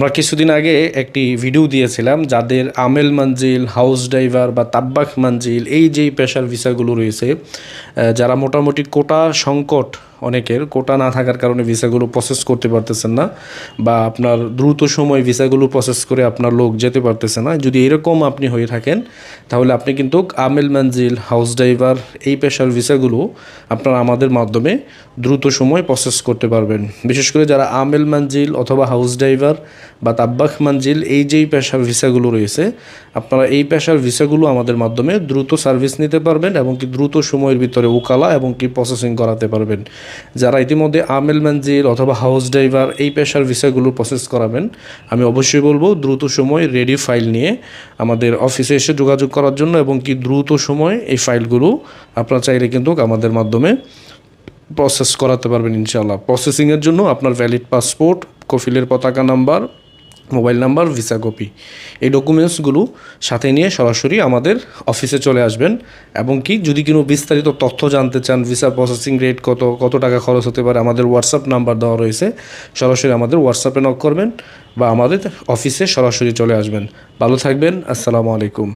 আমরা কিছুদিন আগে একটি ভিডিও দিয়েছিলাম যাদের আমেল মঞ্জিল, হাউস ড্রাইভার বা তাব্বাক মঞ্জিল এই যেই পেশার ভিসাগুলো রয়েছে, যারা মোটামুটি কোটা সংকট, অনেকের কোটা না থাকার কারণে ভিসাগুলো প্রসেস করতে পারতেছেন না, বা আপনার দ্রুত সময় ভিসাগুলো প্রসেস করে আপনার লোক যেতে পারতেছে না। যদি এরকম আপনি হয়ে থাকেন তাহলে আপনি কিন্তু আমেল মঞ্জিল, হাউস ড্রাইভার এই পেশার ভিসাগুলো আপনারা আমাদের মাধ্যমে দ্রুত সময় প্রসেস করতে পারবেন। বিশেষ করে যারা আমেল মঞ্জিল অথবা হাউস ড্রাইভার বা তাব্বাক মঞ্জিল এই যেই পেশার ভিসাগুলো রয়েছে, আপনারা এই পেশার ভিসাগুলো আমাদের মাধ্যমে দ্রুত সার্ভিস নিতে পারবেন এবং কি দ্রুত সময়ের ভিতরে ওকালা এবং কি প্রসেসিং করাতে পারবেন। যারা ইতিমধ্যে আমেল মঞ্জিল অথবা হাউস ড্রাইভার এই পেশার ভিসাগুলো প্রসেস করাবেন, আমি অবশ্যই বলবো দ্রুত সময় রেডি ফাইল নিয়ে আমাদের অফিসে এসে যোগাযোগ করার জন্য, এবং কি দ্রুত সময় এই ফাইলগুলো আপনারা চাইলে কিন্তু আমাদের মাধ্যমে প্রসেস করাতে পারবেন ইনশাআল্লাহ। প্রসেসিংয়ের জন্য আপনার ভ্যালিড পাসপোর্ট, কফিলের পতাকা number, mobile number, visa copy, এই ডকুমেন্টসগুলো সাথে নিয়ে সরাসরি আমাদের অফিসে চলে আসবেন। এবং কি যদি কোনো বিস্তারিত তথ্য জানতে চান, ভিসা প্রসেসিং রেট কত টাকা খরচ হতে পারে, আমাদের হোয়াটসঅ্যাপ নাম্বার দেওয়া রয়েছে, সরাসরি আমাদের হোয়াটসঅ্যাপে নক করবেন বা আমাদের অফিসে সরাসরি চলে আসবেন। ভালো থাকবেন। আসসালামু আলাইকুম।